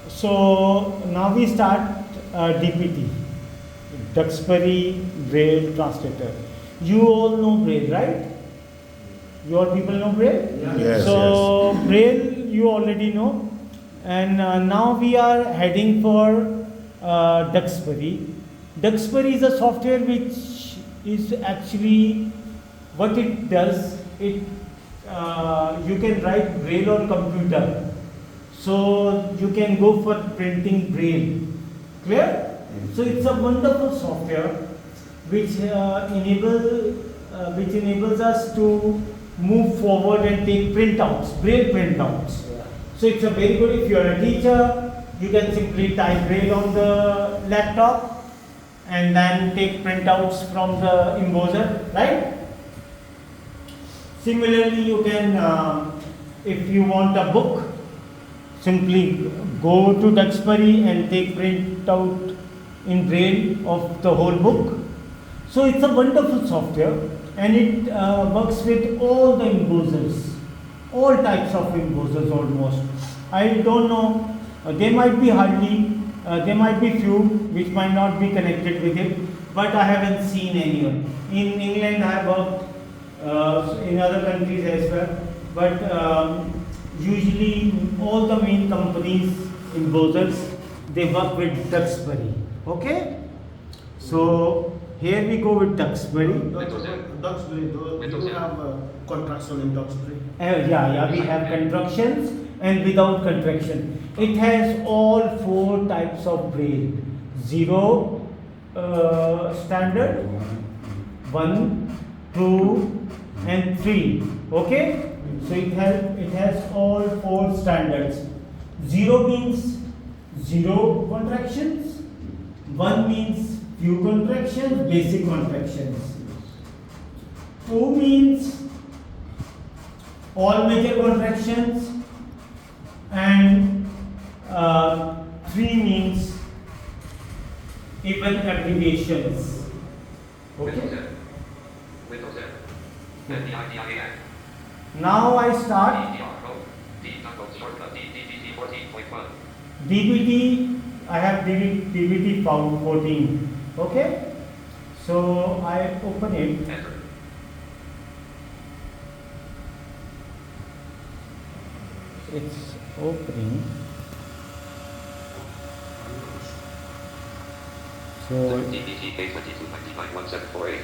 So now we start DPT, Duxbury Braille Translator. You all know Braille, right? You all people know Braille? Yeah. Yes, So Braille you already know, and now we are heading for Duxbury. Duxbury is a software which is actually what it does. It you can write Braille on computer, so you can go for printing Braille. Clear? So it's a wonderful software which enables us to move forward and take printouts, Braille printouts. So it's a very good. If you are a teacher, you can simply type Braille on the laptop and then take printouts from the embosser, right? Similarly, you can, if you want a book, simply go to Duxbury and take printout in Braille of the whole book. So it's a wonderful software, and it works with all the embossers, all types of embossers almost. I don't know, there might be there might be few which might not be connected with it, but I haven't seen anyone. In England I have worked, in other countries as well, but usually all the main companies, embossers, they work with Duxbury. Okay? So here we go with Duxbury. Duxbury, do you have a contraction in Duxbury? Yeah, we have contractions and without contraction. It has all 4 types of Braille. 0 standard, 1, 2 and 3. Okay? So it has all 4 standards. 0 means 0 contractions, 1 means few contractions, basic contractions. 2 means all major contractions, and 3 means even abbreviations. Okay? Now I start DBT. I have DBT 14. Okay? So I open it. It's opening. So DBT K22991748.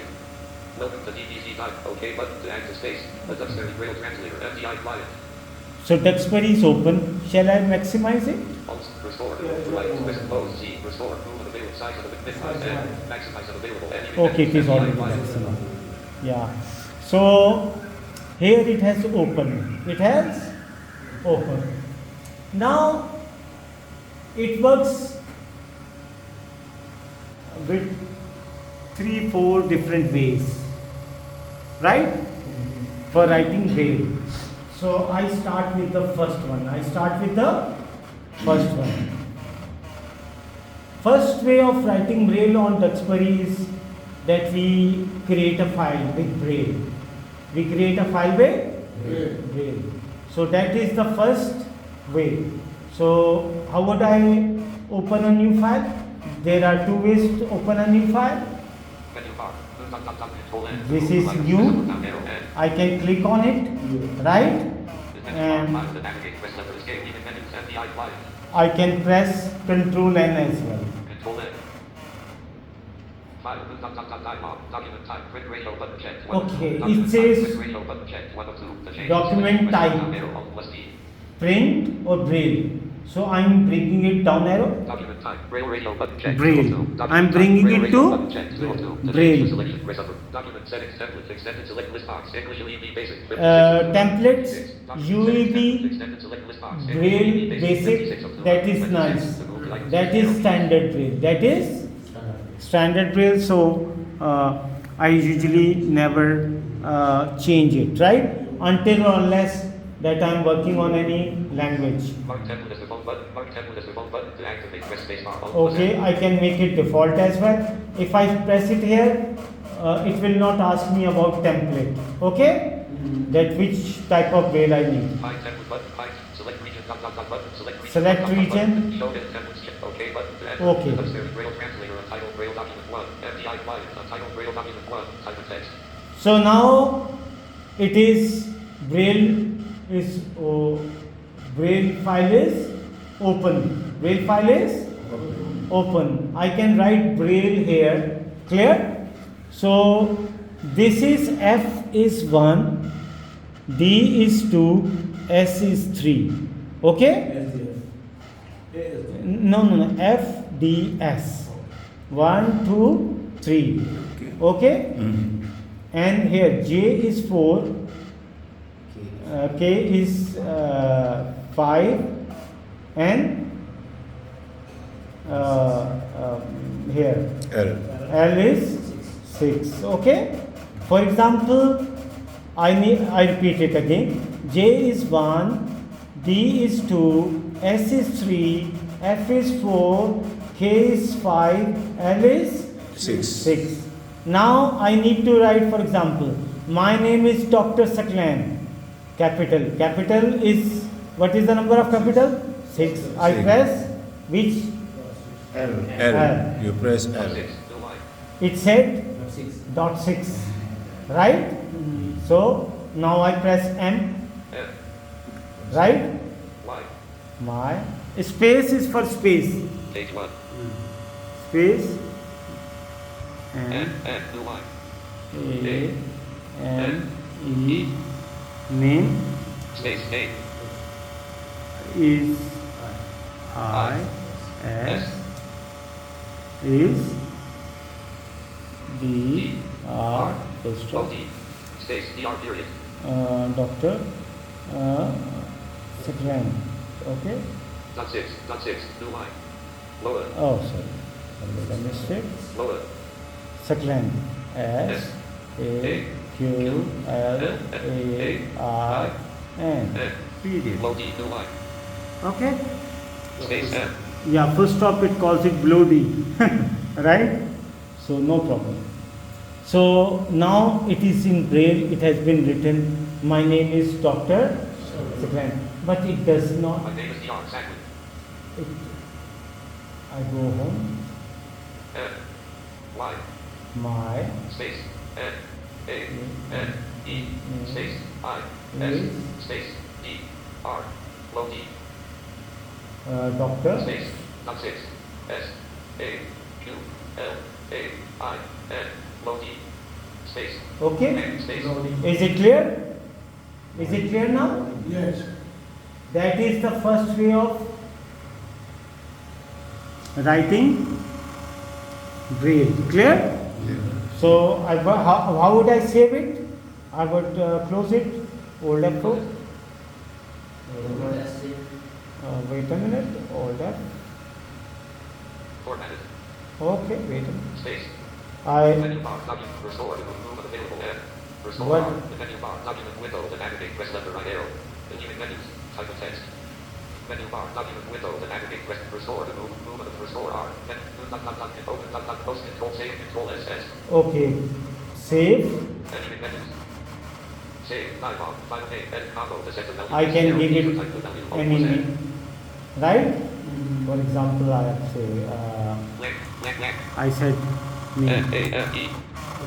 Welcome to DBT Type. OK button to active space. The Duxbury Braille Translator MDI client. So Duxbury is open. Shall I maximize it? Alt, restore, right, twist, close, Z, restore, move available size of the minimize, and maximize of available. Okay, it is already maximum. Yeah. So here it has open. It has open. Now it works with 3-4 different ways, right? For writing Braille. So I start with the first one. First way of writing Braille on Duxbury is that we create a file with Braille. We create a file with Braille. So that is the first way. So how would I open a new file? There are 2 ways to open a new file. This is new. I can click on it, right? And I can press Ctrl N as well. Okay, it says document type, print or Braille. So I am bringing it down arrow. Braille. I am bringing it to Braille. Templates, UEB, Braille basic. That is nice. That is standard Braille. So I usually never change it, right? Until or unless that I am working on any language. Okay, I can make it default as well. If I press it here, it will not ask me about template. Okay, that which type of Braille I need. Select region. Show hidden templates. OK button to enter. Okay. The Duxbury Braille Translator. Untitled Braille document 1. MDI client. Untitled Braille document 1. Type of text. So now it is Braille is Braille file is open. Braille file is open. I can write Braille here. Clear? So this is F is 1, D is 2, S is 3. Okay? No. F, D, S. 1, 2, 3. Okay? And here J is 4, K is 5, and here L is 6. Okay? For example, I repeat it again. J is 1, D is 2, S is 3, F is 4, K is 5, L is 6. Now I need to write, for example, my name is Dr. Saqlain. Capital. Capital is, what is the number of capital? 6. I press which? L. You press L. It said dot 6. Right? So now I press M. Right? My space is for space. Page 1. Space. And A, N, E, name space name. is I, S, is D, R, full stop, O-D, space DR period. Dr. Saqlain. Okay? Dot 6, new line. Lower, Oh, sorry. I made a mistake. lower. Saqlain. S, A, Q, L, A, I, N. Period. Low D, new line. Okay? Space M. Yeah, full stop it calls it below D. Right? So no problem. So now it is in Braille, it has been written, my name is Dr. Saqlain. But it does not, My name is DR, exactly. I go home, M, Y, my space, N, A, N, E, space, I, S, space, D, R, low D, Doctor, space, dot 6, S, A, Q, L, A, I, N, low D, space, okay? N, space, Is it clear? Is it clear now? Yes. That is the first way of writing Braille. Clear? So how would I save it? I would close it, Alt F4. Wait a minute, Alt F. formatted, Okay, wait a minute. space, I menu bar, document, restore, the room of available N, restore What? bar, the menu bar, document window, the navigate, press left or right arrow, the new menus, type of text, menu bar, document window, the navigate, press restore, the room of the restore R, menu, open, post, control, save, control SS, okay. Save. menu menus, save, dialog, file name, edit combo, the set of value, I can give it type of value, any name. Right? For example, I have say blank, I said name. N-A-M-E,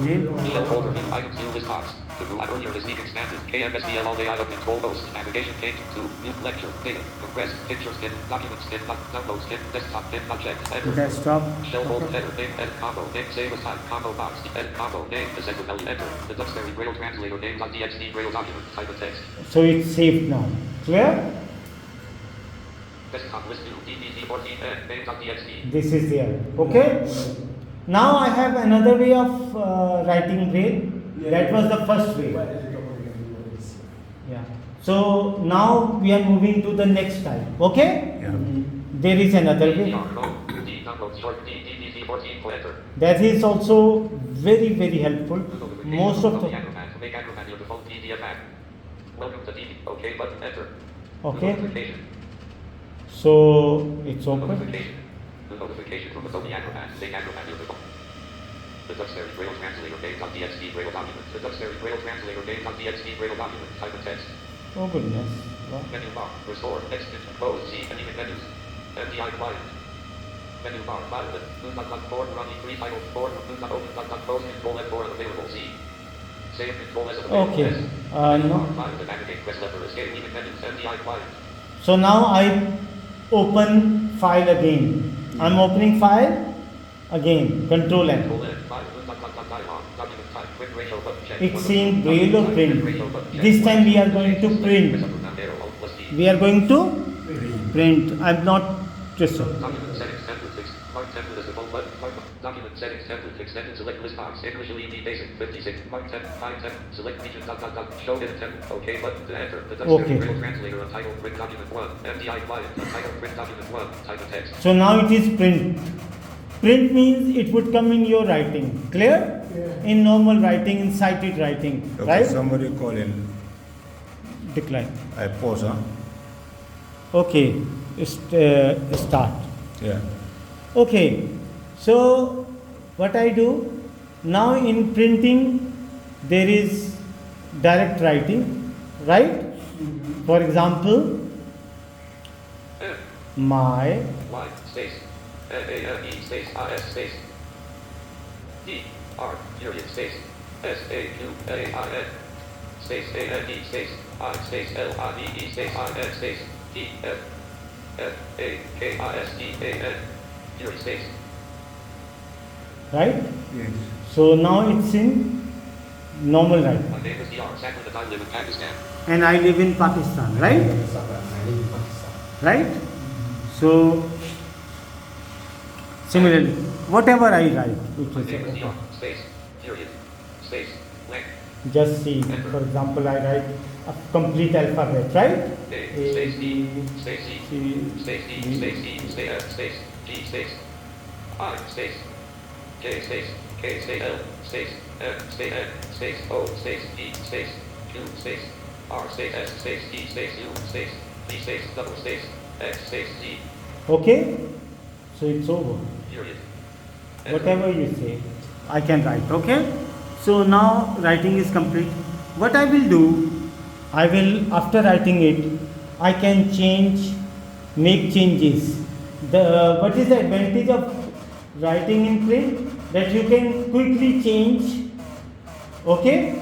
Name. Shell folder, view items, view list box. The room earlier is being expanded. KMSDL all day item control host. Navigation page 2. New lecture. Data. Compressed. Pictures in. Documents in. Downloads in. Desktop in. Object. Enter. Desktop. Shell folder. Header. Name. Edit combo. Name. Save as type. Combo box. Edit combo. Name. The second value. Enter. The Duxbury Braille Translator. Name.txt. Braille document. Type of text. So it's saved now. Clear? Desktop list view. DDD 14. Name.txt. This is there. Okay? Now I have another way of writing Braille. That was the first way. Yeah. So now we are moving to the next type. Okay? Yeah. There is another way. Download short. DDD 14. Enter. That is also very, very helpful. Most of the. Make Acrobat your default PDF app. Welcome to DD. OK button. Enter. Okay. Notification. So it's open. Notification. The notification from Adobe Acrobat. Make Acrobat your default. The Duxbury Braille Translator name.txt Braille document. The Duxbury Braille Translator name.txt Braille document. Type of text. Oh goodness. Menu bar. Restore. Text. Compose. C. Anemic menus. MDI client. Menu bar. File list. News. Board. Running. Free title. Board. News. Open. Close. Control F4 unavailable. C. Save. Control S available. Okay. S. No. File to navigate. Press lever. Escape. Anemic menus. MDI client. So now I open file again. I'm opening file again. Control N. Control N. File. Document type. Quick ratio button. Check. It's in Braille or print. This time we are going to print. We are going to print. I'm not just. Document settings template fixed. Mark template as default button. Document settings template fixed. Then select list box. English LED basic 56. Mark temp. 5 temp. Select region. Show hidden template. OK button to enter. The Duxbury Braille Translator. Untitled print document 1. MDI client. Untitled print document 1. Type of text. So now it is print. Print means it would come in your writing. Clear? Yeah. In normal writing, in sighted writing. Okay, Right? somebody call in. Decline. I pause, huh? Okay. Start. Yeah. Okay. So what I do now in printing, there is direct writing, right? For example, my Y space. M-A-M-E space. I-S space. D-R period space. S-A-Q-A-I-N space. A-N-E space. I space. L-I-V-E space. I-N space. D-F-F-A-K-I-S-T-A-N period space. right? Yes. So now it's in normal writing. My name is D.R. Saqlainhaidershah. I live in Pakistan. And I live in Pakistan, right? Right? So similarly, whatever I write, My which name is is D.R. space. Period. Space. Blank. just see. For example, I write a complete alphabet, right? A space D. Space E. C, Space D. Space E. Space F. Space G. Space I. Space K. Space K. Space L. Space M. Space N. Space O. Space E. Space Q. Space R. Space S. Space E. Space U. Space B. Space double space X. Space Z. Okay? So it's over. Period. Whatever you say, I can write, okay? So now writing is complete. What I will do, after writing it, I can make changes. What is the advantage of writing in print? That you can quickly change, okay?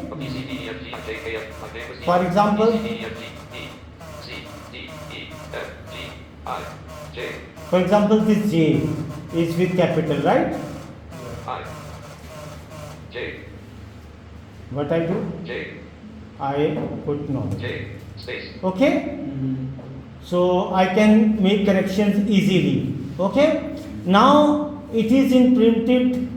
For example, for example, this J is with capital, right? I. J. What I do? J. I put no. J. Space. Okay? So I can make corrections easily. Okay? Now it is in printed.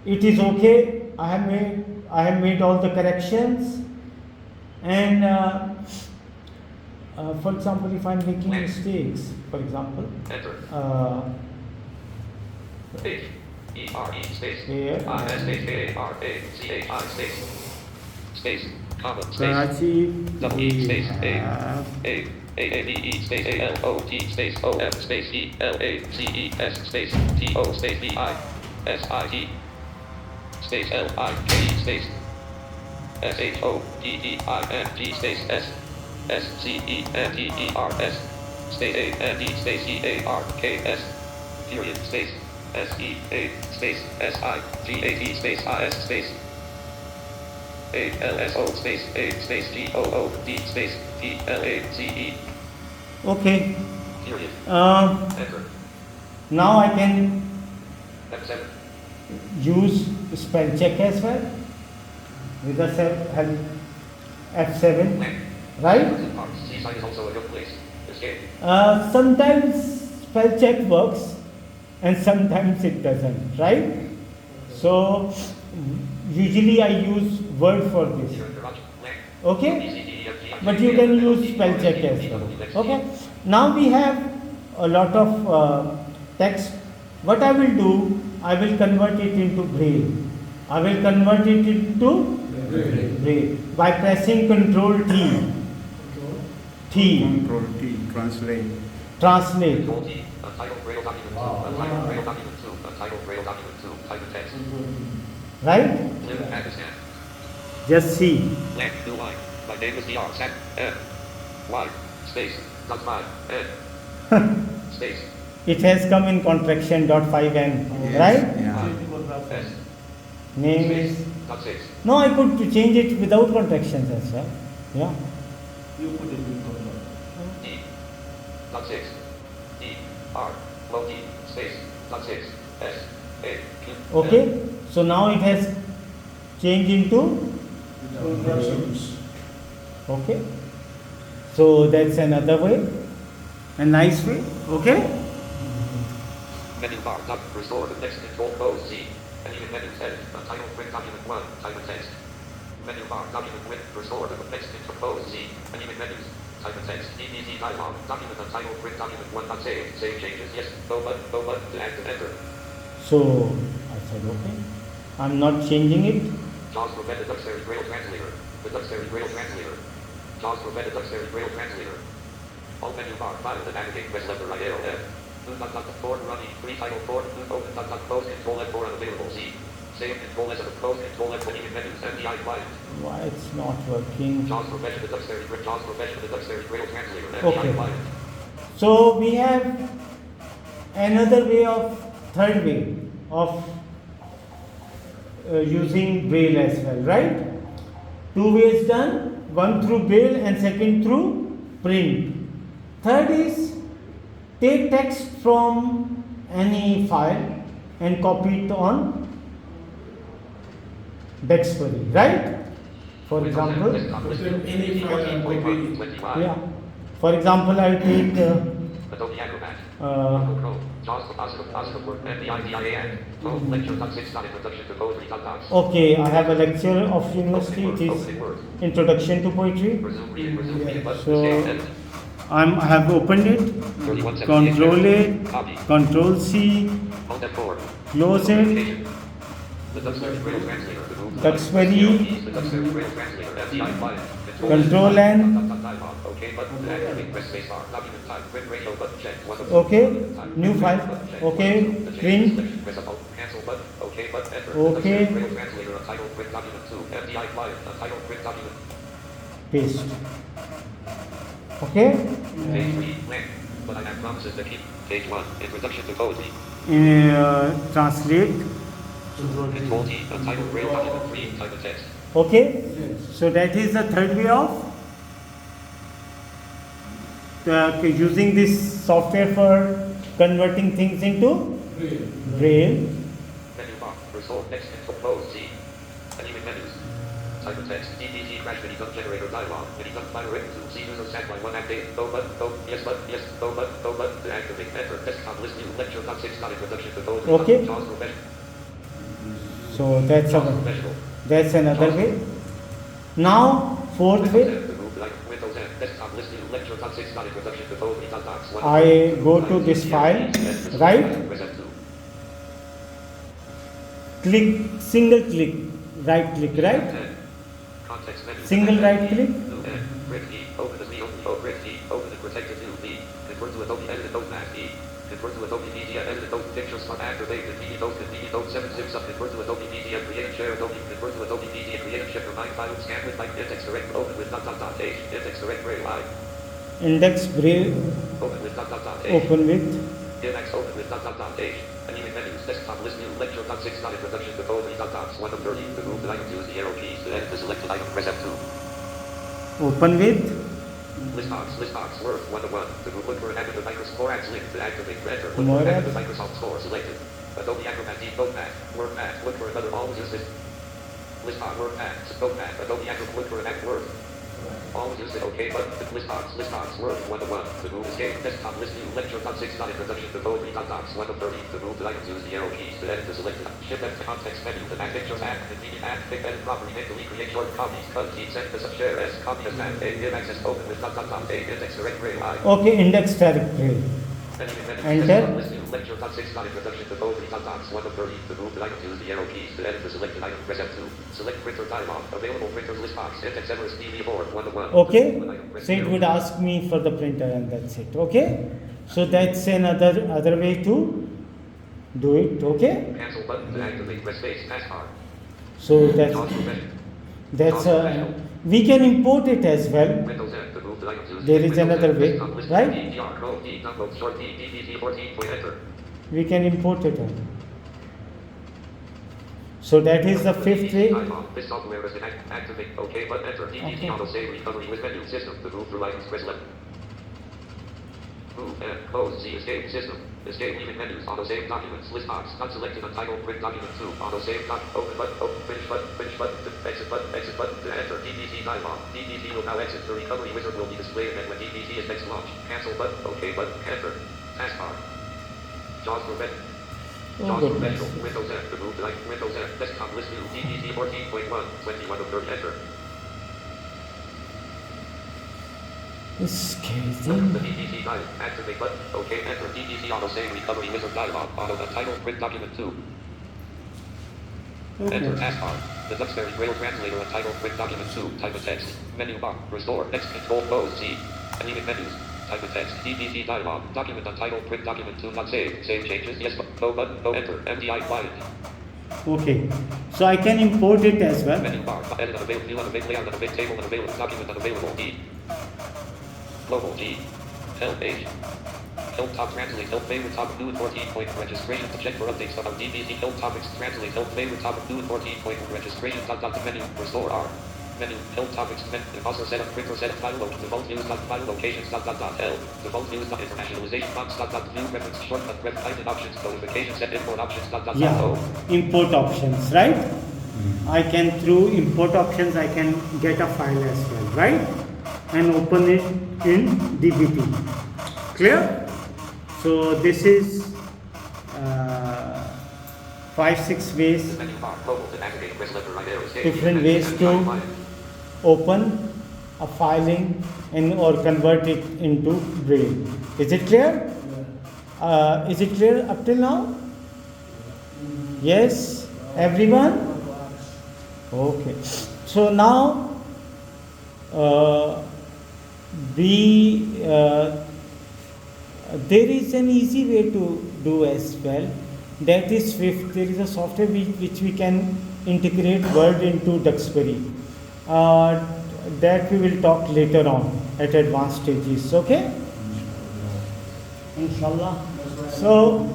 It is okay. I have made all the corrections. And for example, if I am making mistakes, for example, Enter. H. E. R. E. Space. Here. I. S. Space. A. R. A. C. H. I. Space. Space. Comma. Space. Karachi, Double E. Space. A. have A. A. A. B. E. Space. A. L. O. T. Space. O. F. Space. E. L. A. C. E. S. Space. T. O. Space. B. I. S. I. T. Space. L. I. K. E. Space. S. H. O. P. E. I. N. G. Space. S. S. C. E. N. E. E. R. S. Space. A. N. E. Space. E. A. R. K. S. Period. Space. S. E. A. Space. S. I. G. A. T. Space. I. S. Space. A. L. S. O. Space. A. Space. G. O. O. D. Space. T. L. A. C. E. okay. Period. Enter. Now I can F7. use spell check as well with the help F7, Blank. right? C sign is also a good place. Escape. Sometimes spell check works and sometimes it doesn't, right? So usually I use word for this, okay? But you can use spell check as well, okay? Now we have a lot of text. What I will do, I will convert it into Braille. I will convert it into Braille by pressing Control T. Control T, translate. Translate. Control T. Untitled Braille document 2. Untitled Braille document 2. Untitled Braille document 2. Type of text. Right? Live in Pakistan. Just see. Blank. New line. My name is D.R. Sack. N. Y, space, .5, N, space, It has come in contraction .5n, Yes, right? yeah. S, Name space, is. .6, No, I could change it without contractions as well. Yeah. You put it in control. D, .6, D, R, low D, space, .6, S, A, Q, Okay. So now it has changed into. Contractions. Okay. So that's another way. A nice way. Okay. Menu bar, restore the next control pose C. Any menu edit, title, print document 1, type of text. Menu bar, document width, restore the next control pose C. Any menus, type of text, DDD dialog, document title, print document 1, save changes, yes, go button to add to enter. So I said okay. I'm not changing it. JAWS prevent the Duxbury Braille Translator. The Duxbury Braille Translator. JAWS prevent the Duxbury Braille Translator. All menu bar, file to navigate, press left or right arrow F. Forward running, free title forward, open, close, control F4 unavailable, Z. Save control S of close, control F when you menus, MDI client. Why it's not working? JAWS profession the Duxbury Braille Translator, MDI Okay. client. So we have another way of third way of using Braille as well, right? Two ways done, one through Braille and second through print. Third is take text from any file and copy it on Duxbury, right? For example, Any file and copy. yeah. For example, I take Adobe Acrobat. Chrome. JAWS positive word, MDIDIAN. Close lecture, introduction to poetry, docs. okay, I have a lecture of university. It is Opening word. Introduction to Poetry. Resume reading button, So- save edit. I have opened it. 3178. Control A, Copy. Control C, Alt F4. close it. The Duxbury Braille Translator. Duxbury. The Duxbury Braille Translator. MDI client. Control N. Okay button to activate. Press space bar. Document type. Print ratio button check. Okay. New file. Okay. Print. Press up. Cancel button. Okay button. Enter. Okay. The Duxbury Braille Translator. A title print document 2. MDI client. A title print document. Paste. Okay. Page 3. Blank. But I have promises to keep. Page 1. Introduction to poetry. Translate. Control T. A title Braille document 3. Type of text. Okay. So that is the third way of using this software for converting things into Braille. Menu bar. Restore text control pose C. Any menus. Type of text. DDG crash mini dump generator dialog. Mini dump file written to C user set by 1 activate. Go button. Go. Yes button. Yes. Go button to activate. Enter. Desktop list new lecture. .6. Introduction to poetry. Okay. JAWS professional. So that's JAWS a, professional. that's another way. Now fourth way. Windows N. Desktop list new lecture. .6. Introduction to poetry. Docs. I go to this file, right? Press F2. Click, single click, right click, right? Context menu. Single right click. Print key. Open the print key. Open the protected view B. Convert to Adobe Edit Notepad E. Convert to Adobe Media Edit Note Pictures Start Activate Media Note 7 zips up. Convert to Adobe Media Create and Share Adobe. Convert to Adobe Media Create and Share Combine File Scan with Index Direct. Open with H. Index Direct Braille I. Index Braille Open with H. open with. Index open with H. Any menus. Desktop list new lecture. .6. Introduction to poetry. Docs 1 of 30. To move the item, use the arrow keys to edit the selected item. Press F2. Open with. List box, Word, 1 of 1. To move, look for an Adobe Microsoft More Apps link to activate. Enter. Look More for an apps. Adobe Microsoft Store selected. Adobe Acrobat D Notepad. WordPad. Look for another always use this. List box, WordPad. Notepad. Adobe Acrobat. Look for an app Word. Always use it. OK button. List box, Word, 1 of 1. To move, escape. Desktop list new lecture. .6. Introduction to poetry. Docs 1 of 30. To move the items, use the arrow keys to edit the selected. Shift F to context menu. The add pictures add. Convenient add. Pick edit property. Mentally create short copies. Cut. Keep send this up. Share as. Copy as add. Give access. Open with A. Index direct Braille I. Okay, index direct Braille. Enter. Lecture .6. Introduction to poetry. Docs 1 of 30. To move the item, use the arrow keys to edit the selected item. Press F2. Select printer dialog. Available printers list box. Index Everest media board 1 of 1. Okay. So it would ask me for the printer and that's it. Okay. So that's another way to do it. Okay. Cancel button to activate. Press space. Passcard. So JAWS professional. we can import it as well. Windows N. To move remove the items used. There is another way, right? DDR, code, D, download, short D, DDC 14, point enter. We can import it. So that is the fifth way. This software is activate. OK, but enter. DDC auto save recovery with menu system. To move through items, press left. Move and close. See escape system. Escape leaving menus. Auto save documents. List box. Unselected untitled print document 2. Auto save doc. Open button. Open finish button. Finish button. Exit button. Exit button. To enter. DDC dialog. DDC will now exit. The recovery wizard will be displayed again when DDC is next launched. Cancel button. OK button. Enter. Taskbar. JAWS for menu. JAWS for menu. Windows F. Remove like Windows F. Desktop list view. DDC 14.1. 21 of 30. Enter. Escape. The DDC dialog. Activate button. OK. Enter. DDC auto save recovery wizard dialog. Auto untitled print document 2. Enter Okay. taskbar. The Duxbury Braille Translator untitled print document 2. Type of text. Menu bar. Restore. Text control pose C. Leaving menus. Type of text. DDC dialog. Document untitled print document 2. Not saved. Save changes. Yes. No button. No enter. MDI quiet. Okay. So I can import it as well. Menu bar. Edit unavailable. View unavailable. Layout unavailable. Table unavailable. Document unavailable. D. Global G. Help page. Help top translate. Help favorite topic. New 14 point registration. To check for updates about DBC. Help topics. Translate. Help favorite topic. New 14 point registration. Menu. Restore R. Menu. Help topics. Menu. Also set up printer. Set up file load. Default news. File locations. L. Default news. Internationalization box. View reference. Shortcut. Item options. Notification. Set import options. Yeah. O. Import options, right? I can through import options I can get a file as well, right? And open it in DBT. Clear? So this is 5-6 ways, Menu bar. Global. To navigate. Press left or right arrow. different ways to open a filing and or convert it into Braille. Is it clear? Is it clear up till now? Yes, everyone? Okay. So now there is an easy way to do as well. That is Swift. There is a software which we can integrate Word into Duxbury. That we will talk later on at advanced stages. Okay? Inshallah. So,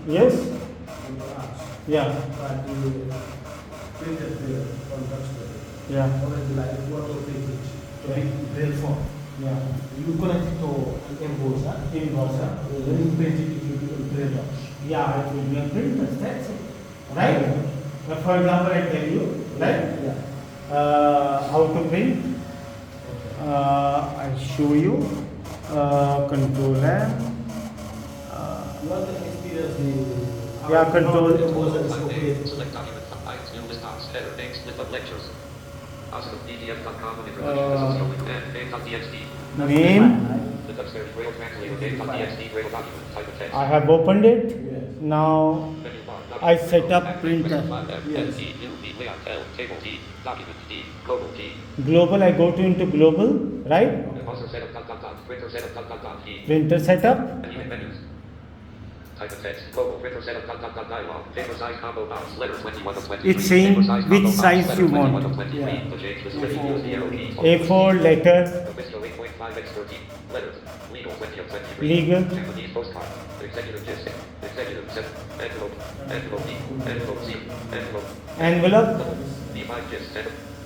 yes? Yeah. Yeah. Braille form. Yeah. You connect it to an embosser, then you print it in Braille docs. Yeah, it will be a printer. That's it. Right? For example, I tell you, right? Yeah. How to print. I show you. Control M. What the experience Yeah, control. embosser is okay. Select document. Items. New list box. Header. Thanks. List of lectures. PDF.com and information. Name.txt. Name. The Duxbury Braille Translator. Name.txt. Braille document. Type of text. I have opened it. Yes. Now Menu bar. I set up printer. Yes. Layout L. Table T. Document D. Global T. Global, I go to into global, right? Also setup. Printer setup. E. Printer setup. Leaving menus. Type of text. Global printer setup. Dialog. Paper size combo box. Letter 21 of 23. It's saying Paper size which combo box. size Letter you 21 want. of 23. Yeah. To change the spelling, use the arrow key. A4 letter. Official 8.5x13. Letters. Legal 20 of 23. Legal. Japanese postcard. Executive gist. Executive set. Envelope. Envelope D. Envelope C. Envelope. Envelope. D5 gist.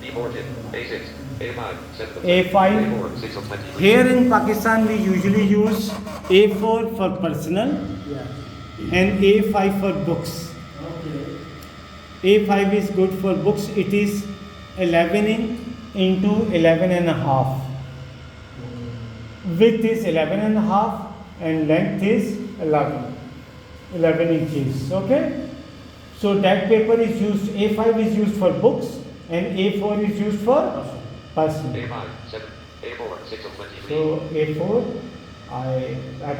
D4 gist. A6. A5. 7 of A5. A4. 6 of 23. Here in Pakistan we usually use A4 for personal Yeah. and A5 for books. Okay. A5 is good for books. It is 11 into 11 and a half. Width is 11 and a half and length is 11 inches. Okay? So that paper is used, A5 is used for books and A4 is used for personal. A5. 7. A4. 6 of 23. So A4, I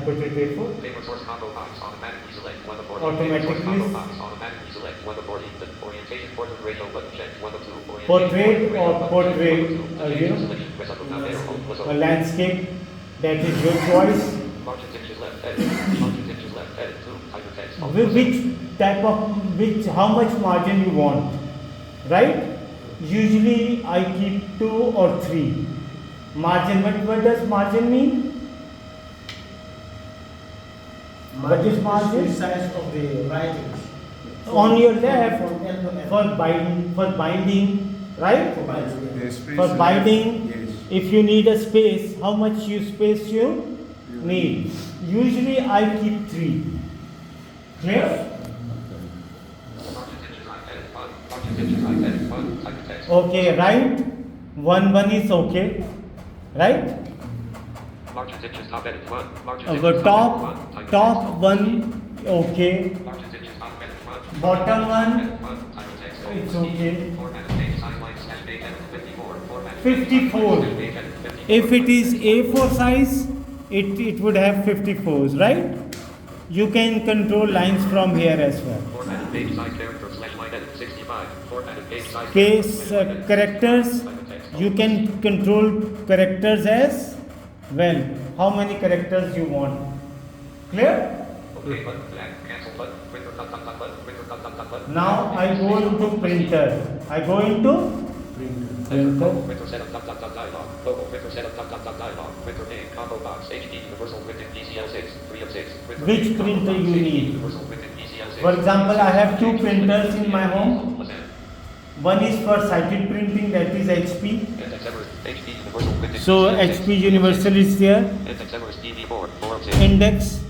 put it A4. Paper source combo box. Automatically select 1 of 40. Automatically. Paper source combo box. Automatically select 1 of 40. The orientation portrait ratio button checked. 1 of 2. Orientation Portrait or button portrait, checked. you know, Selection. Press up or down arrow. Plus a over. landscape, that is your choice. Margins inches left. Edit. Margins inches left. Edit. 2. Type of text. Which type of, how much margin you want, right? Usually I keep 2 or 3. Margin. What does margin mean? What is margin? The size of the writing. On your left, From end to end. for binding, right? For binding. The space For left, binding, yes. if you need a space, how much space you need? Usually I keep 3. Clear? Okay, right? One is okay, right? Our top one, okay. Bottom one, it's okay. 54. If it is A4 size, it would have 54s, right? You can control lines from here as well. Space characters, you can control characters as well. How many characters you want? Clear? Now I go into printer. I go into printer. Which printer you need? For example, I have 2 printers in my home. One is for sighted printing, that is HP. So HP Universal is there. Index,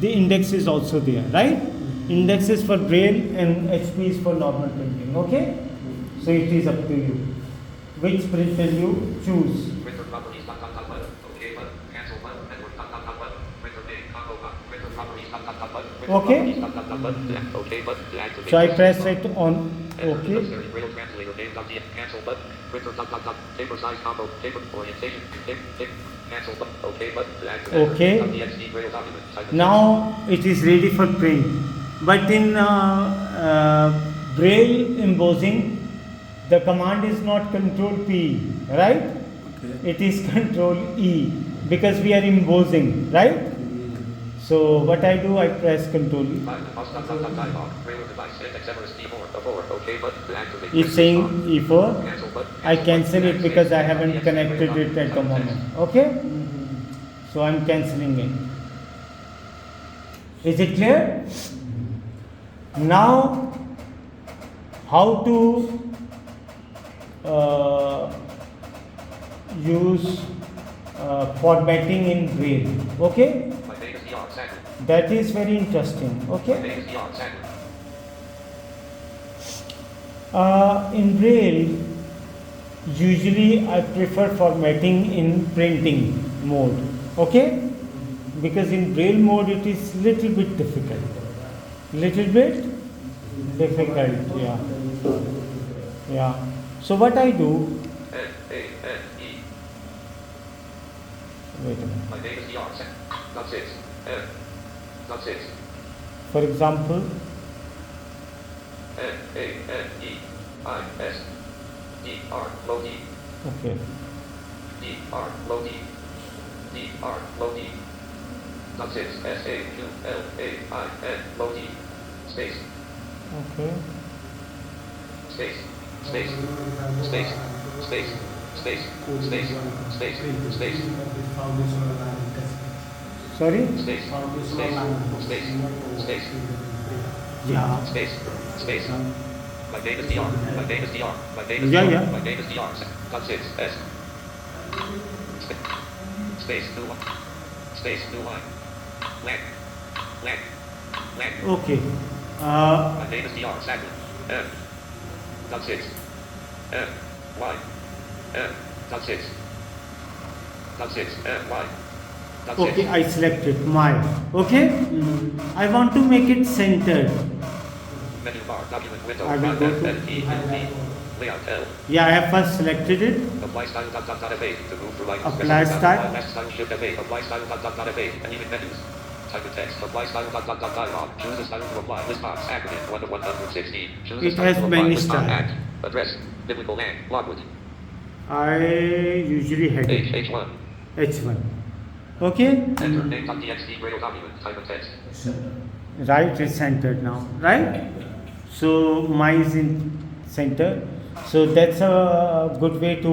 the index is also there, right? Index is for Braille and HP is for normal printing, okay? So it is up to you. Which printer you choose. Okay? So I press it on OK. Okay. Now it is ready for print. But in Braille embossing, the command is not Control P, right? Okay. It is Control E because we are embossing, right? So what I do, I press Control E. It's saying E4. I cancel it because I haven't connected it at the moment. Okay? So I'm cancelling it. Is it clear? Now, how to use formatting in Braille? Okay? That is very interesting. Okay? In Braille, usually I prefer formatting in printing mode. Okay? Because in Braille mode it is little bit difficult. Little bit difficult, yeah. Yeah. So what I do, wait a minute. For example, okay. Space. Okay. Space. Space. Space. Space. Space. Space. Space. Space. Sorry? Space. Space. Space. Space. Yeah. Space. Space. My name is DR. My name is DR. My name is Yeah, DR. yeah. My name is DR. Consist. S. Space. New one. Space. New line. Leg. Leg. Leg. Okay. My name is DR. Saqlain. M. Consist. M. Y. M. Consist. Consist. M. Y. Okay, I selected my. Okay? I want to make it centered. Menu bar. Document window. I will go to- E. N. B. Layout L. Yeah, I have first selected it. Apply style .fa to move through lines. Apply style. Apply style shift FA. Apply style .fa. And even menus. Type of text. Apply style dialog. Choose a style to apply. List box. Acronym 1 to 116. Choose a It style has to apply. many List box. styles. Act. Address. Biblical land. Logwood. I usually head it. H1. H1. Okay? Enter name.txt. Braille document. Type of text. Right, it's centered now. Right? So my is in center. So that's a good way to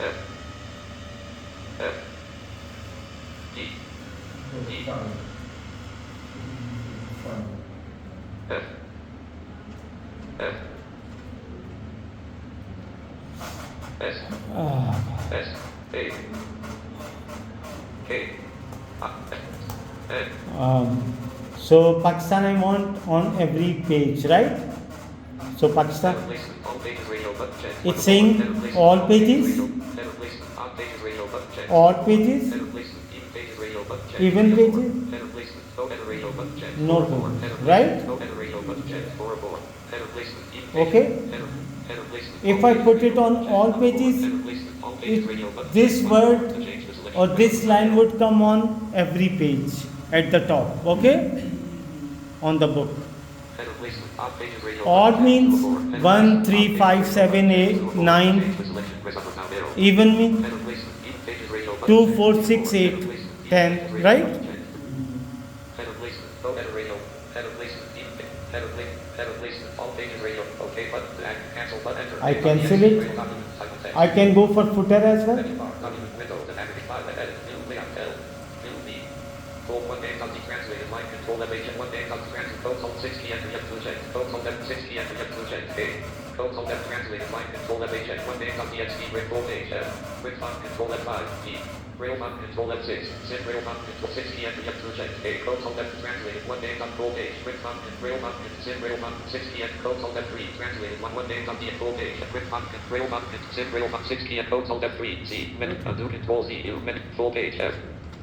F. F. D. D. F. F. S. S. A. K. N. So Pakistan I want on every page, right? So Pakistan, All pages radio button check. it's saying all pages, All pages radio button check. all pages, Even pages radio button check. even pages, Header placement. No header radio button check. no, right? No header radio button check. 4 Header placement. Even Okay. Header placement. If I put it on all pages, Header placement. All pages it, radio button this check. word To change the selection. or this line would come on every page at the top, okay? On the book. Header placement. All pages radio Odd button check. means 4. 1, 3, 5, 7, 8, 9. Change the selection. Press up or down arrow. Even means Header placement. Even pages radio button 2, check. 4, 6, 8, 10, right? Header placement. No header radio. Header placement. Even header placement. Header placement. All pages radio. Okay button. Cancel button. Enter. I cancel it. I can go for footer as well. Menu bar, document window, the navigate file, edit, new layout, L, new B. Full one name, translated line, control F, H, and one name, translated, code hold 6 key, enter, F2 check, code hold F, 6 key, enter, F2 check, A. Code hold F, translated line, control F, H, and one name, TXT, break full page, F. Quick font, control F5, P. Braille font, control F6, Sim Braille font, control 6 key, enter, F2 check, A. Code hold F, translated, one name, full page, quick font, Braille font, Sim Braille font, 6 key, enter, code hold F3, translated, one name, full page, quick font, Braille font, Sim Braille font, 6 key, and code hold F3, C, menu, undo, control Z, U, menu, full page, F.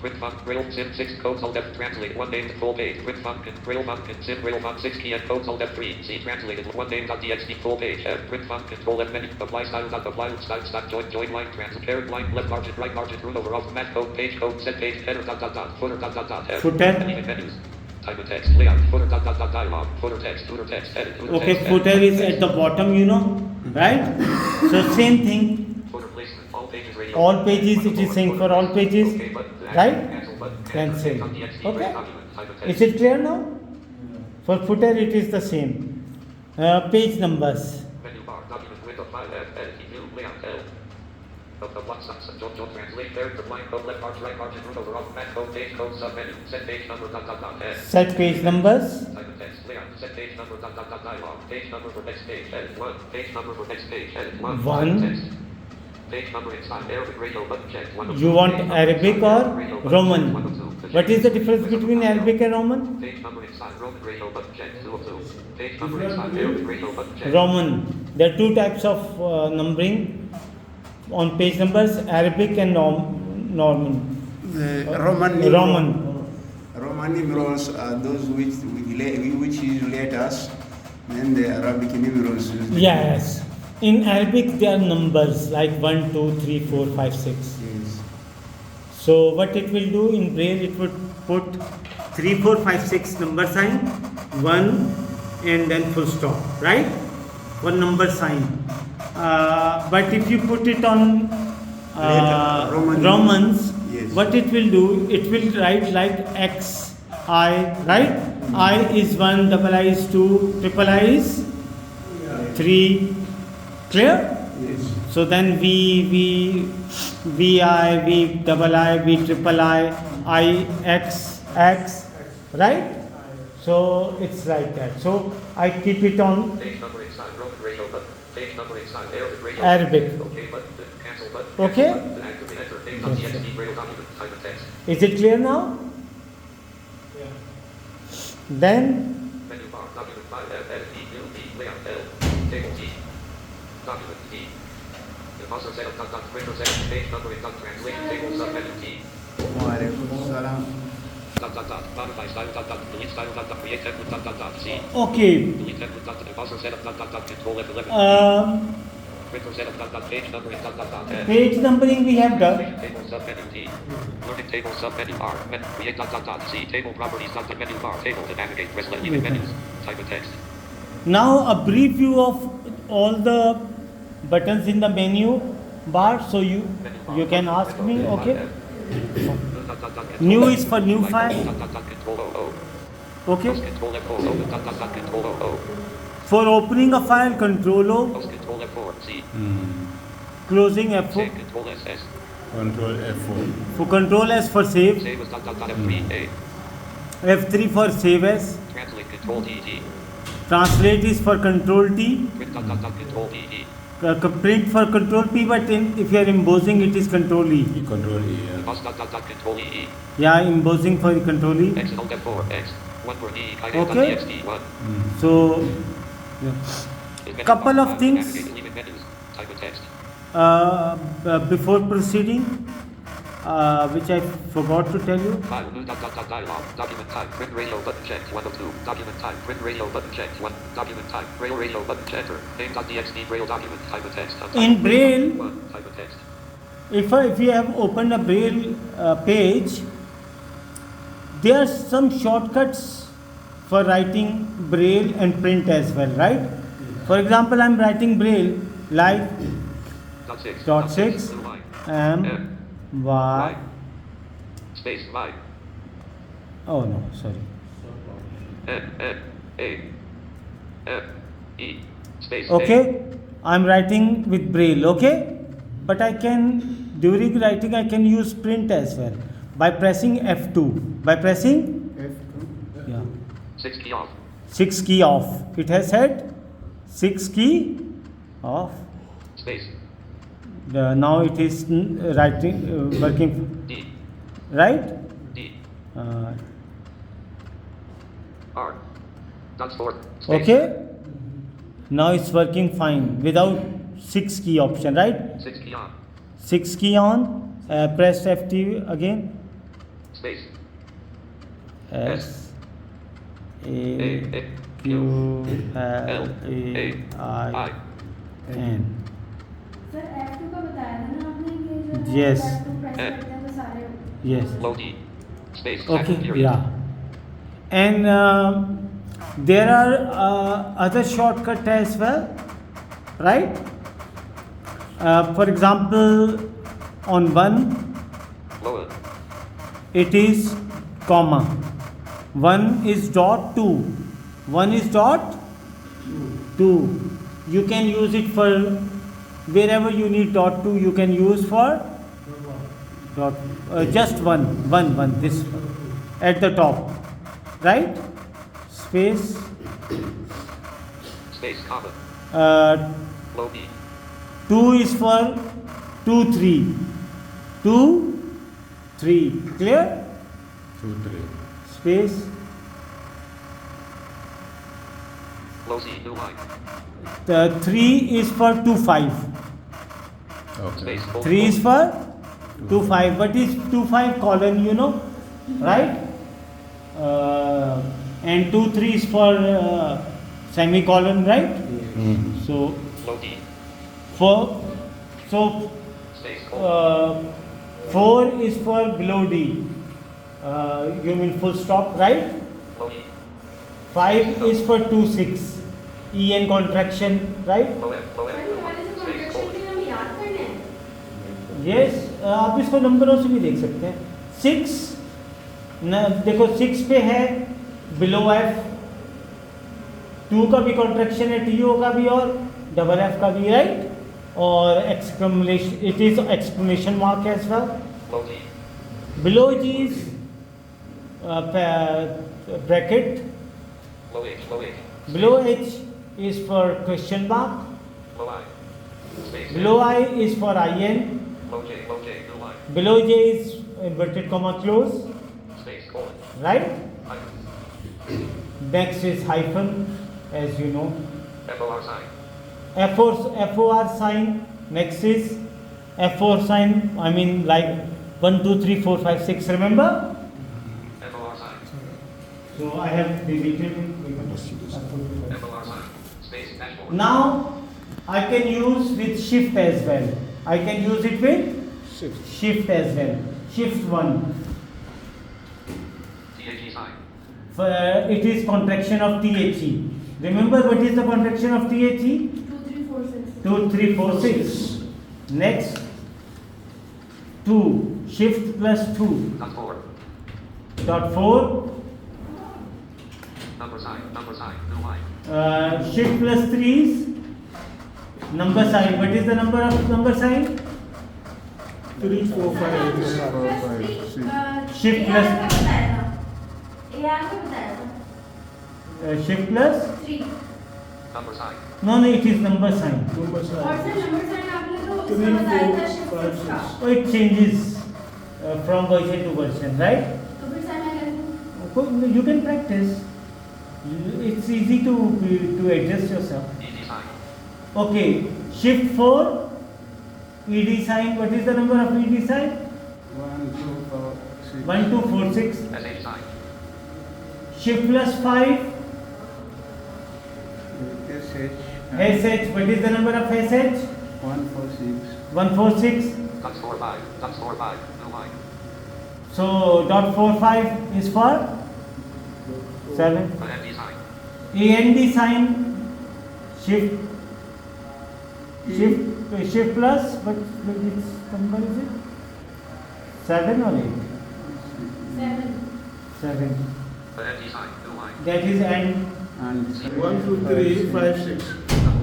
Quick font, Braille, Sim 6, code hold F, translate, one name, full page, quick font, Braille font, Sim Braille font, 6 key, and code hold F3, C, translated, one name.txt, full page, F, quick font, control F, menu, apply style, join line, parent line, left margin, right margin, root over, alt, match code, set page, header, footer, F, Footer. and even menus, type of text, layout, footer, dialog, footer text, edit, footer Okay, text, footer edit. is at the bottom, you know, right? So same thing, Footer placement, all pages, radio. all pages, it is saying for all pages, Okay, button, right? cancel button, Cancel. TXT, Okay. document, type of text. Is it clear now? For footer it is the same. Page numbers. Menu bar, document window, file, edit, view, layout, L. The block stops, don't translate, character, line code, left margin, right margin, root over, alt, match code, page code, submenu, set page number, S. Set page numbers. Type of text, layout, set page number, dialog, page number for next page, edit 1, page number for next page, edit 1, One. text. Page number inside, Arabic radio button check, 1 of 2. You want Page number Arabic inside, or Arabic radio button check, Roman? 1 of 2. What is the difference between Arabic and Roman? Page number inside, Roman radio button check, 2 of 2. Page number inside, Arabic radio button check. Roman. There are two types of numbering on page numbers, Arabic and Norman. The Roman Roman. numerals are those which use letters, and the Arabic numerals use Yes. In Arabic there are numbers like 1, 2, 3, 4, 5, 6. Yes. So what it will do in Braille, it would put 3, 4, 5, 6 number sign, 1 and then full stop, right? One number sign. But if you put it on Romans, Yes. what it will do, it will write like X, I, right? I is 1, double I is 2, triple I is 3. Clear? Yes. So then V, double I, V, triple I, X, right? So it's like that. So I keep it on Page number inside, Roman radio button. Page number inside, Arabic radio Arabic. button. Okay button, cancel button. Okay. Cancel button, activate, enter. Name.txt, Braille document, type of text. Is it clear now? Yeah. Then Menu bar, document file, edit, view, layout, L, table T, document T. The also set up, window set up, page number in translation, table submenu T. Wa alaikum salam. Modify style, delete style, create template, C. okay. Delete template, also set up, control F11. Window set up, page number in N. Page numbering we have done. Table submenu T. Learning table submenu R. Create C. Table properties, menu bar, table to navigate, press even menus. Type of text. Now a brief view of all the buttons in the menu bar. So you can ask me, okay? New is for new file. Okay. Control F4, open, control O. For opening a file, Control O. Control F4, C. closing F4. Save Control S S. Control F4. For Control S for save. Save as F3 A. F3 for save as. Translate Control T T. Translate is for Control T. Print Control P E. Print for Control P, but if you are embossing, it is Control E. Control E. Yeah. Pause Control E E. Yeah, embossing for Control E. X and Alt F4 X. 1 for E. Okay. TXT 1. So, couple of things Leaving menus. Type of text. before proceeding, which I forgot to tell you. File new dialog. Document type. Print radio button checked 1 of 2. Document type. Print radio button checked 1. Document type. Braille radio button enter. Name.txt Braille document. Type of text. In Braille, 1. Type of text. if you have opened a Braille page, there are some shortcuts for writing Braille and print as well, right? For example, I am writing Braille like dot 6 M Y. Space Y. Oh no, sorry. N N A F E space. Okay, I am writing with Braille. Okay, but I can, during writing, I can use print as well by pressing F2. By pressing F2. yeah. 6 key off. 6 key off. It has said 6 key off. Space. Now it is writing working D. right. D. Uh, R. Duxbury. Space. okay. Now it's working fine without 6 key option, right? 6 key on. 6 key on. Press FT again. Space. S A Q L A I N. Sir F2 का बताया था ना आपने कि जो Yes. F2 press करते हैं तो सारे Yes. Low D. Space. Okay. Period. Yeah. And there are other shortcut as well, right? For example, on 1 Lower. it is comma. 1 is dot 2. 1 is dot 2. You can use it for wherever you need dot 2. You can use for dot just one. This at the top, right? Space. Space. Comma. Low D. 2 is for 2 3. 2 3. Clear? 2, 3. Space. Low C. New line. The 3 is for 2 5. Okay. Space. 3 is for 2 5. What is 2 5 colon? You know, right? And 2 3 is for semicolon, right? So Low D. 4. So Space. 4 is for below D. You mean full stop, right? Low E. 5 is for 2 6. En contraction, right? Low F. Low F. Sir ये वाले जो Space. Contraction के हम याद करने हैं yes आप इसको नंबरों से भी देख सकते हैं 6 देखो 6 पे है बिलो एफ 2 का भी कॉन्ट्रैक्शन है टीओ का भी और डबल एफ का भी राइट और exclamation it is exclamation mark as well Low D. Below G is bracket Low H. Low H. Below H is for question mark, Low I. Space. below I is for IN, Low J. Low J. New line. below J is inverted comma close, Space. Colon. right? Hyphen. Next is hyphen, as you know. FOR sign. FOR sign, next is FOR sign, I mean like 1, 2, 3, 4, 5, 6, remember? FOR sign. So I have deleted it. FOR sign. Space. Dashboard. Now I can use with shift as well. I can use it with shift as well. Shift 1. TAG sign. It is contraction of THE. Remember what is the contraction of THE? 2 3 4 6 2, 3, 4, 6. Next, 2. Shift plus 2. Dot 4. Dot 4. Number sign. Number sign. New line. Shift plus 3 is Number sign. What is the number of number sign? 3, 4, 5, 6. Shift plus shift plus. Number sign. No, it is number sign. Number sign. 3, 3, 4, 5, 6. Oh, it changes from version to version, right? You can practice. It's easy to adjust yourself. ED sign. Okay, shift 4, ED sign. What is the number of ED sign? 1, 2, 4, 6. 1, 2, 4, 6. SH sign. Shift plus 5, SH. SH. What is the number of SH? 1, 4, 6. 1, 4, 6. Dux 4 5. Dux 4 5. No line. So dot 4, 5 is for 7. ND sign. AND sign. Shift plus, but which number is it? 7 or 8? 7. ND sign. No line. That is and 1, 2, 3, 5, 6.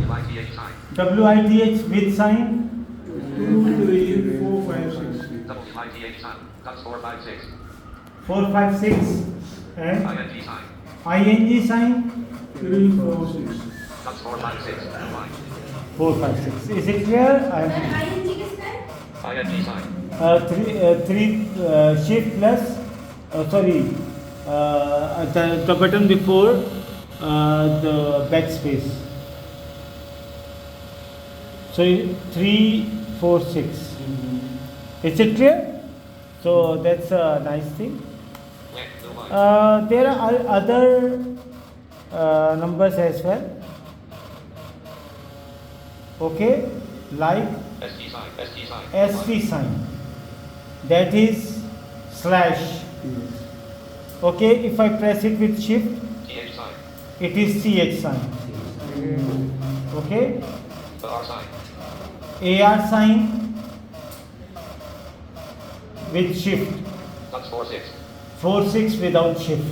WITH sign. WITH with sign. 2, 3, 4, 5, 6. WITH sign. Dux 4 5 6. 4, 5, 6. And ING sign. ING sign. 3, 4, 6. Dux 4 5 6. No line. 4, 5, 6. Is it clear? ING sign. Three shift plus the button before the backspace. So 3, 4, 6. Is it clear? So that's a nice thing. Length. No line. There are other numbers as well. Okay, like ST sign. ST sign. ST sign. That is slash. Okay, if I press it with shift, TH sign. it is CH sign. Okay, The R sign. AR sign with shift. Dux 4 6. 4, 6 without shift.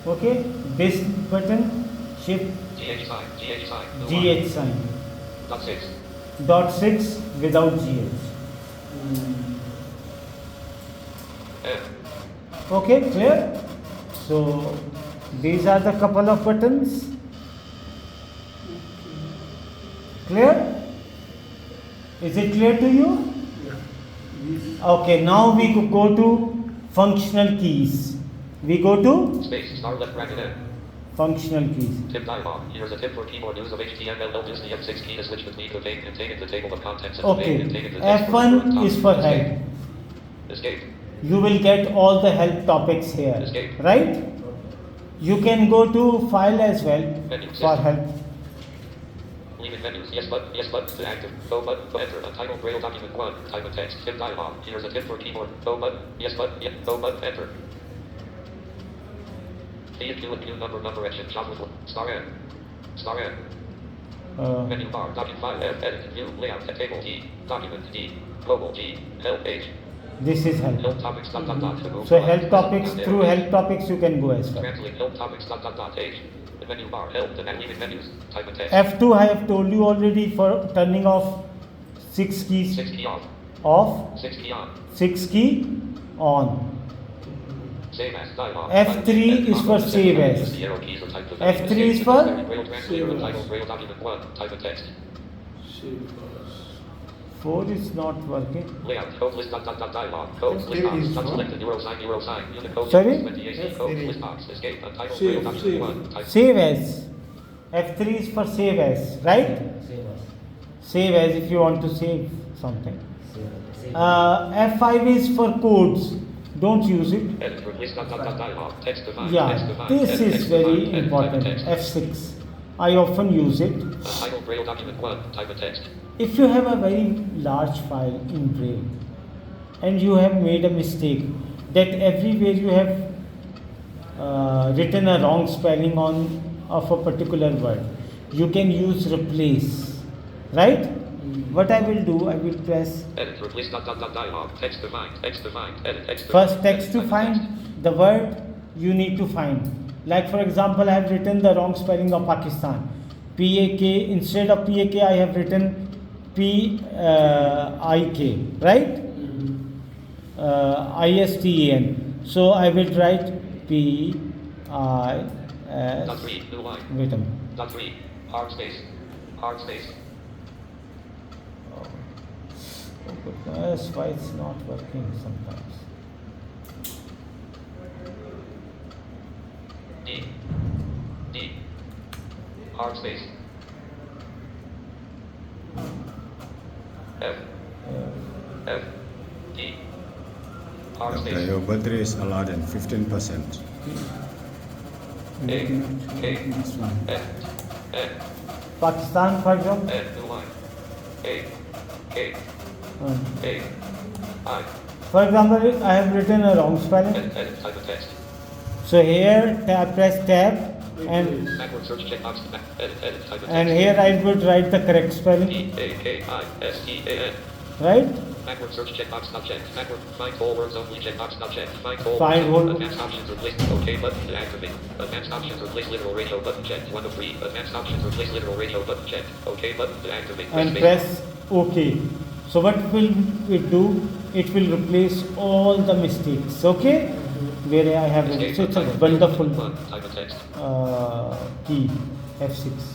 Okay, this button shift GH sign. GH sign. No line. GH sign. Dux 6. Dot 6 without GH. F. Okay, clear? So these are the couple of buttons. Clear? Is it clear to you? Okay, now we could go to functional keys. We go to Space. Star left bracket N. functional keys. Tip dialog. Here's a tip for keyboard use of HTML. Use the F6 key to switch between contain contained the table of contents and Okay, contained the text for F1 is for Escape. help. Escape. You will get all the help topics here, Escape. right? You can go to file as well Menu. for help. Leaving menus. Yes button. Yes button to active. Go button. Go enter. Untitled Braille document 1. Type of text. Tip dialog. Here's a tip for keyboard. Go button. Yes button. Yes. Go button. Enter. Key and Q number action. Shuffle. Star N. Star N. Menu bar. Document file. F. Edit. View. Layout. Table G. Document D. Global G. Help page. This is help. Help topics. Dot dot dot. Remove So line. help topics, Down through arrow. help topics you can go as well. Translate help topics. Dot dot dot. H. The menu bar. Help. And leaving menus. Type of text. F2 I have told you already for turning off 6 keys 6 key off. off, 6 key on. 6 key on. Save as dialog. F3 is for save as. Use the arrow keys or type the F3 value. is for Braille translator. Save as. Title Braille document 1. Type of text. Save as. 4 is not working. Layout. Code list. Dot dot dot dialog. Codes list box. Not selected. Euro sign. Euro sign. Unicode. Sorry? 28. Codes list box. Escape. Untitled Save, Braille save. document 1. Type. Save as. F3 is for save as, right? Save as if you want to save something. F5 is for codes. Don't use it. Edit. Replace. Dot dot dot dialog. Text defined. Text Yeah, defined. this Edit. is Text very defined. Edit. Type of important. text. F6. I often use it. Untitled Braille document 1. Type of text. If you have a very large file in Braille and you have made a mistake that everywhere you have written a wrong spelling on of a particular word, you can use replace, right? What I will do, I will press Edit. Replace. Dot dot dot dialog. Text defined. Text defined. Edit. Text first defined. text to Edit. Type of find the word you need to find. Like for example, I have written the wrong spelling of Pakistan. PAK, instead of PAK I have written PIK, right? ISTAN. So I will write PIS. Dot 3, new line. Wait a minute. Dot 3, hard space. Hard space. Oh goodness, why it's not working sometimes? D. D. Hard space. F. F. D. Hard Okay, space. your battery is allowed in 15%. A. K. F. N. Pakistan, for example. N. New line. A. K. A. I. For example, I have written a wrong spelling. Edit type of text. So here, press tab, and Backward search checkbox. Edit type of text. and here I would write the correct spelling, PAKISTAN. right? Backward search checkbox not checked. Backward find all words only checkbox not checked. Find all Find words. all- Advanced options replace OK button to activate. Advanced options replace literal radio button checked. 1 of 3. Advanced options replace literal radio button checked. OK button to activate. And space. press OK. So what will it do? It will replace all the mistakes, okay? Where I have Escape. it. So it's a Type of wonderful text. 1. Type of text. key, F6.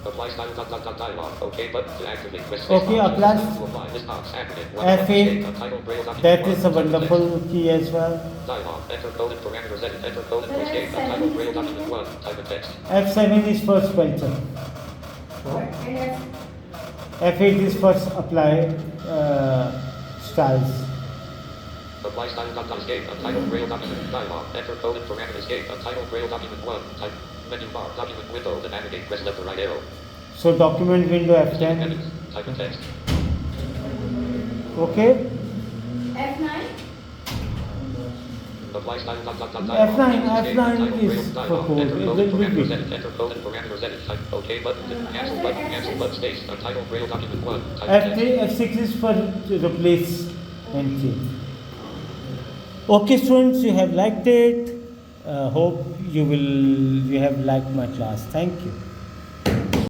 Apply style dialog. OK button to activate. Press space Okay, bar. apply. To apply this box. Activate. F8. Title Braille document. That is a 1. Type of text. wonderful key as well. Dialog. Enter code and parameters. Edit. Enter code and But escape. F7 Title Braille is document 1. Type of text. F7 is for spell check. And F8 is for apply styles. Apply style escape. Untitled Braille document. Dialog. Enter code and parameter. Escape. Untitled Braille document 1. Type. Menu bar. Document window. To navigate. Press left or right arrow. So document window F10. Menus. Type of text. Okay. F9. Apply style F9 is for code. It will be. Enter code and parameters. Edit. Type OK button. Cancel button. Cancel button. Space. Untitled Braille document 1. Type of text. F3, F6 is for replace and change. Okay, students, you have liked it. Hope you have liked my class. Thank you.